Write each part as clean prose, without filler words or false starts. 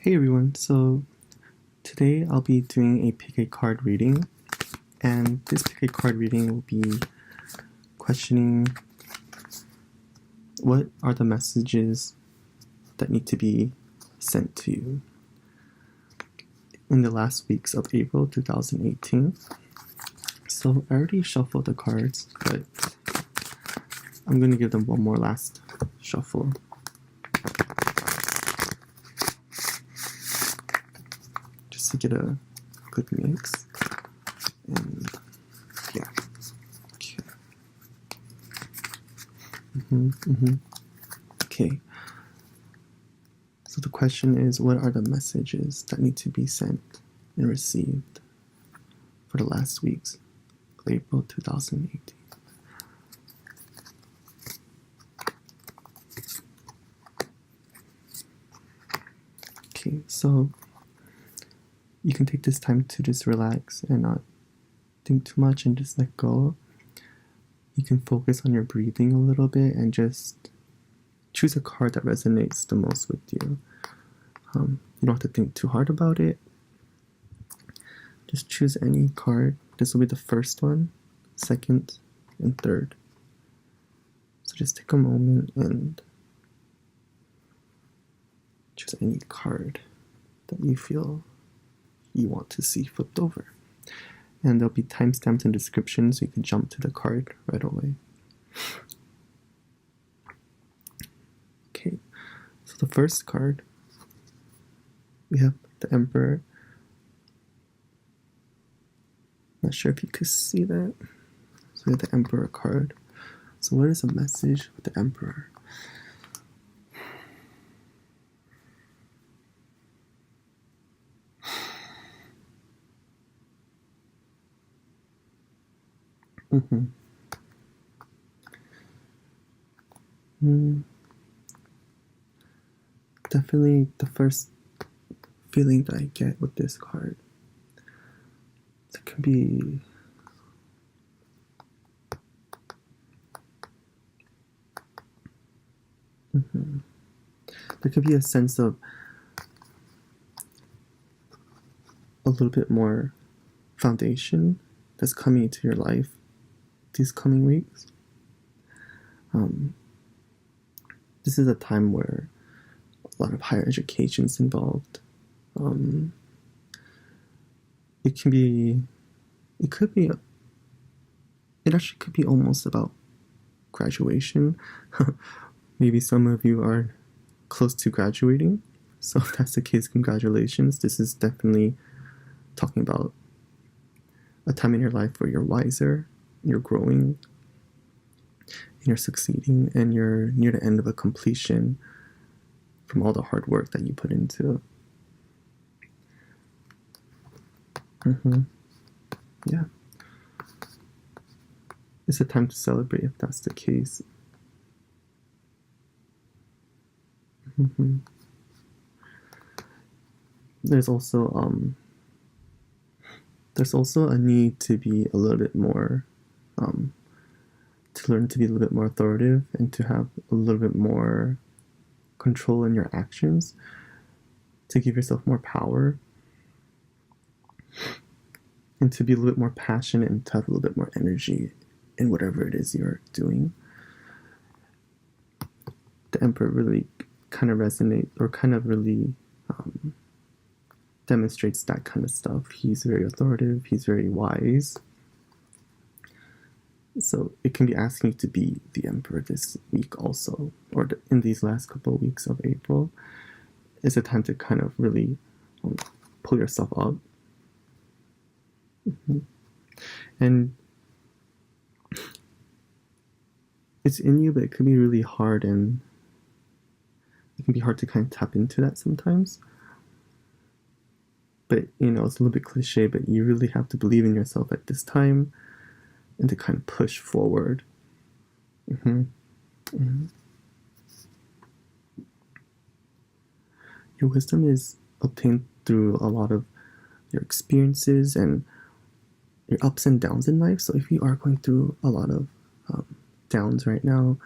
Hey everyone, so today I'll be doing a pick a card reading, and this pick a card reading will be questioning what are the messages that need to be sent to you in the last weeks of April 2018. So I already shuffled the cards, but I'm going to give them one more last shuffle. To get a good mix, and yeah, okay. Okay, so the question is, what are the messages that need to be sent and received for the last weeks of April 2018? Okay, so you can take this time to just relax and not think too much and just let go. You can focus on your breathing a little bit and just choose a card that resonates the most with you. You don't have to think too hard about it. Just choose any card. This will be the first one, second, and third. So just take a moment and choose any card that you feel you want to see flipped over. And there'll be timestamps and descriptions so you can jump to the card right away. Okay, so the first card, we have the Emperor. Not sure if you could see that. So we have the Emperor card. So what is the message with the Emperor? Definitely the first feeling that I get with this card, it can be there could be a sense of a little bit more foundation that's coming into your life these coming weeks. This is a time where a lot of higher education is involved. It actually could be almost about graduation. Maybe some of you are close to graduating. So if that's the case, congratulations. This is definitely talking about a time in your life where you're wiser, you're growing, and you're succeeding, and you're near the end of a completion from all the hard work that you put into. Yeah. It's a time to celebrate if that's the case. There's also a need to be a little bit more to learn to be a little bit more authoritative and to have a little bit more control in your actions, to give yourself more power, and to be a little bit more passionate and to have a little bit more energy in whatever it is you're doing. The Emperor really kind of resonates, or kind of really demonstrates that kind of stuff. He's very authoritative, he's very wise. So it can be asking you to be the Emperor this week also, or in these last couple of weeks of April. It's a time to kind of really pull yourself up. And it's in you, but it can be really hard, and it can be hard to kind of tap into that sometimes. But, it's a little bit cliche, but you really have to believe in yourself at this time and to kind of push forward. Your wisdom is obtained through a lot of your experiences and your ups and downs in life. So if you are going through a lot of downs right now,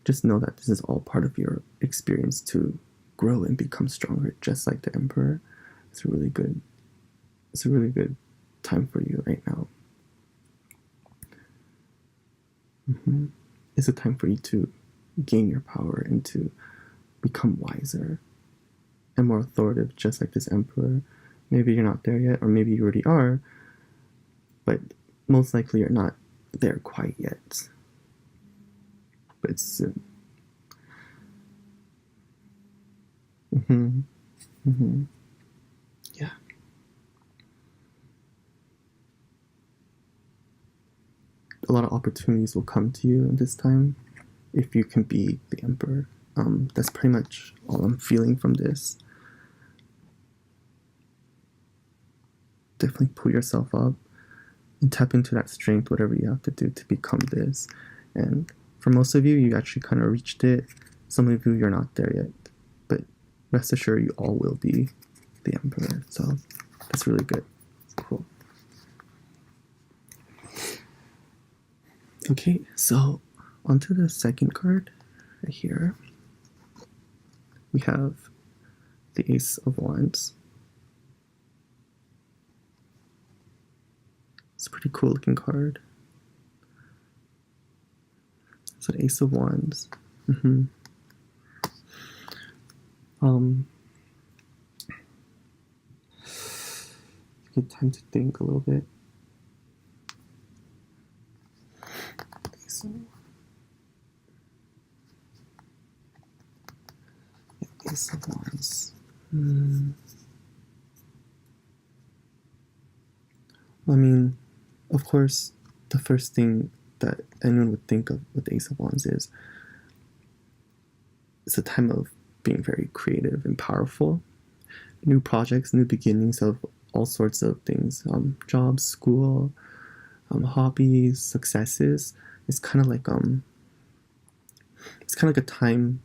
just know that this is all part of your experience to grow and become stronger, just like the Emperor. It's a really good time for you right now. It's a time for you to gain your power and to become wiser and more authoritative, just like this Emperor. Maybe you're not there yet, or maybe you already are, but most likely you're not there quite yet. But it's soon. Yeah. A lot of opportunities will come to you in this time if you can be the Emperor. That's pretty much all I'm feeling from this. Definitely pull yourself up and tap into that strength, whatever you have to do to become this. And for most of you, you actually kind of reached it. Some of you, you're not there yet. But rest assured, you all will be the Emperor. So that's really good. It's cool. Okay, so onto the second card right here. We have the Ace of Wands. It's a pretty cool looking card. So the Ace of Wands. Good time to think a little bit. Ace of Wands. I mean, of course, the first thing that anyone would think of with Ace of Wands is it's a time of being very creative and powerful. New projects, new beginnings of all sorts of things. Jobs, school, hobbies, successes. It's kind of like a time.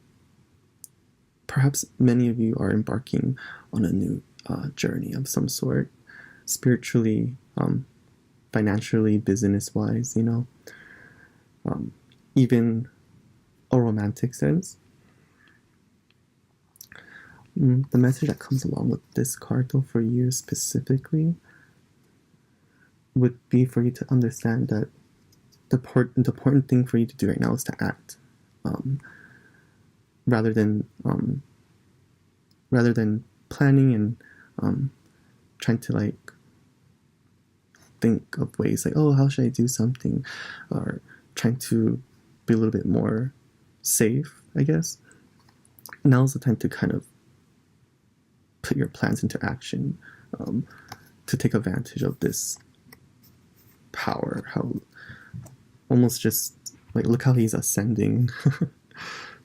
Perhaps many of you are embarking on a new journey of some sort, spiritually, financially, business-wise, even a romantic sense. The message that comes along with this card, though, for you specifically, would be for you to understand that the important thing for you to do right now is to act, rather than planning and trying to think of ways oh, how should I do something, or trying to be a little bit more safe, I guess. Now's the time to kind of put your plans into action, to take advantage of this power. How almost just look how he's ascending,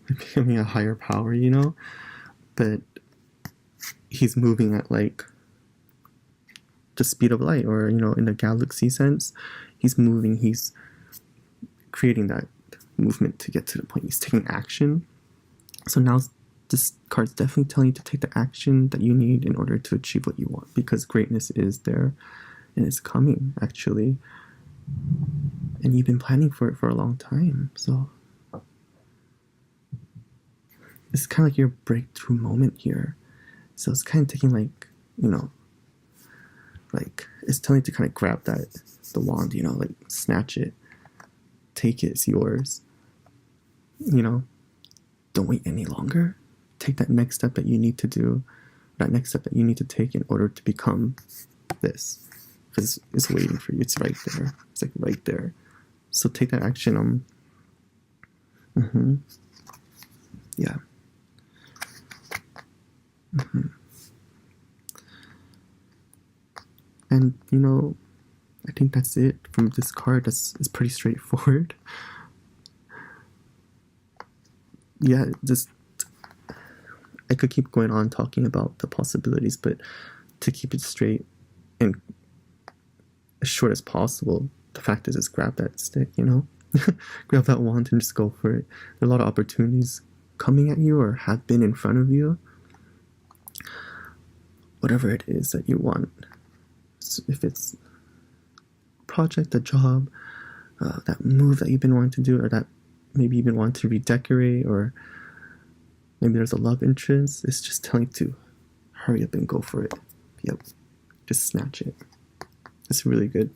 becoming a higher power, but he's moving at the speed of light, or in a galaxy sense, he's moving, he's creating that movement to get to the point. He's taking action. So now this card's definitely telling you to take the action that you need in order to achieve what you want, because greatness is there and it's coming, actually, and you've been planning for it for a long time. So it's kind of your breakthrough moment here. So it's kind of taking it's telling you to kind of grab the wand, snatch it, take it, it's yours. Don't wait any longer. Take that next step that you need to do, that next step that you need to take in order to become this, because it's waiting for you. It's right there. It's right there. So take that action. Yeah. And I think that's it from this card. It's pretty straightforward. Yeah, I could keep going on talking about the possibilities, but to keep it straight and as short as possible, the fact is just grab that stick, grab that wand and just go for it. There are a lot of opportunities coming at you or have been in front of you. Whatever it is that you want, if it's a project, a job, that move that you've been wanting to do, or that maybe you've been wanting to redecorate, or maybe there's a love interest. It's just telling you to hurry up and go for it. Yep, just snatch it. It's really good.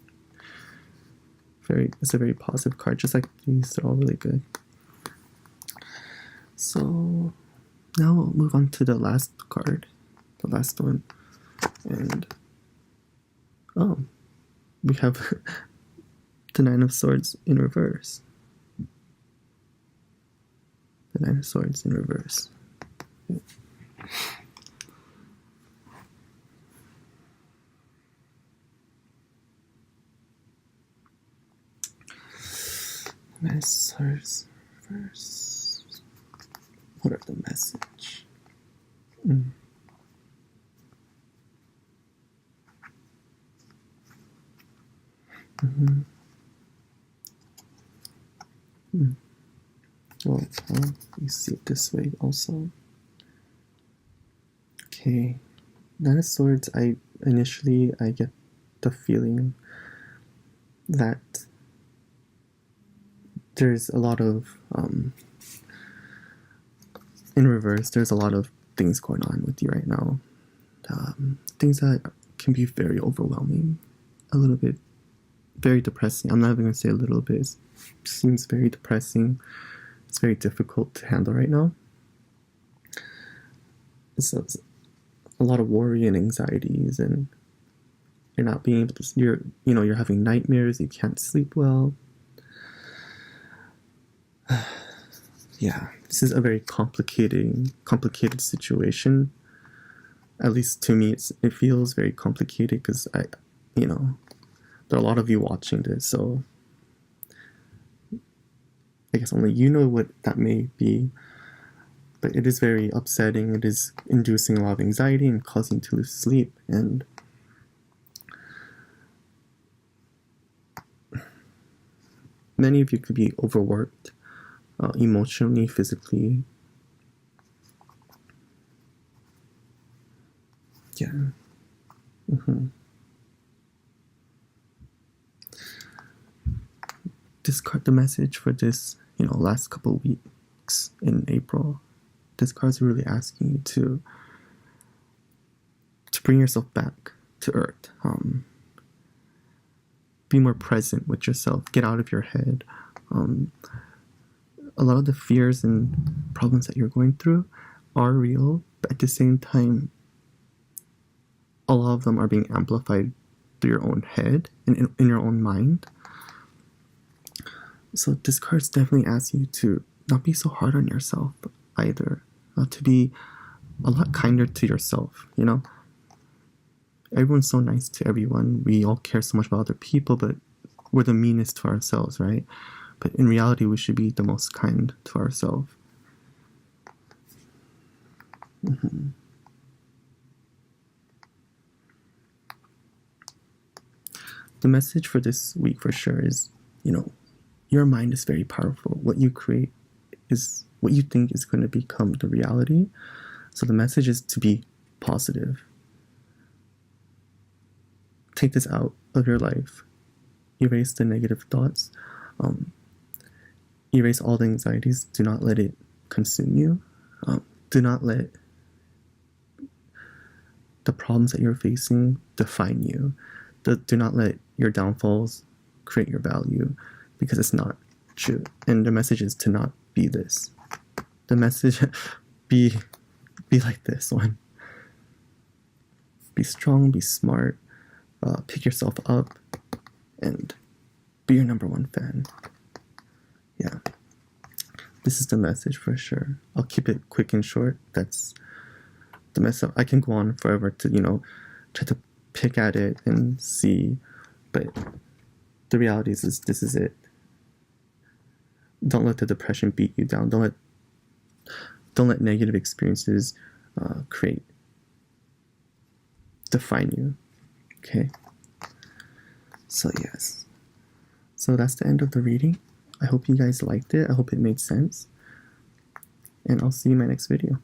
It's a very positive card, just like these. They're all really good. So now we'll move on to the last card, the last one, and we have the Nine of Swords in reverse. The Nine of Swords in reverse. Nine of Swords reverse. What are the message? Well, you see it this way also. Okay, Nine of Swords. Initially I get the feeling that there's a lot of in reverse. There's a lot of things going on with you right now. Things that can be very overwhelming, a little bit very depressing. I'm not even going to say a little bit. It seems very depressing. It's very difficult to handle right now. It's a lot of worry and anxieties, and you're not being able to. You're having nightmares. You can't sleep well. Yeah, this is a very complicated situation. At least to me, it feels very complicated because there are a lot of you watching this, so I guess only you know what that may be. But it is very upsetting. It is inducing a lot of anxiety and causing you to lose sleep. And many of you could be overworked, emotionally, physically. Yeah. Discard the message for this, last couple of weeks in April. This card's really asking you to bring yourself back to earth. Be more present with yourself. Get out of your head. A lot of the fears and problems that you're going through are real, but at the same time, a lot of them are being amplified through your own head and in your own mind. So this card's definitely asking you to not be so hard on yourself either. To be a lot kinder to yourself, Everyone's so nice to everyone. We all care so much about other people, but we're the meanest to ourselves, right? But in reality, we should be the most kind to ourselves. The message for this week for sure is, your mind is very powerful. What you create is what you think is going to become the reality. So the message is to be positive. Take this out of your life. Erase the negative thoughts. Erase all the anxieties. Do not let it consume you. Do not let the problems that you're facing define you. Do not let your downfalls create your value, because it's not true. And the message is to not be this. The message, be like this one. Be strong, be smart, pick yourself up, and be your number one fan. Yeah. This is the message for sure. I'll keep it quick and short. That's the message. I can go on forever to, try to pick at it and see, but the reality is this is it. Don't let the depression beat you down. Don't let negative experiences define you. Okay? So yes. So that's the end of the reading. I hope you guys liked it. I hope it made sense. And I'll see you in my next video.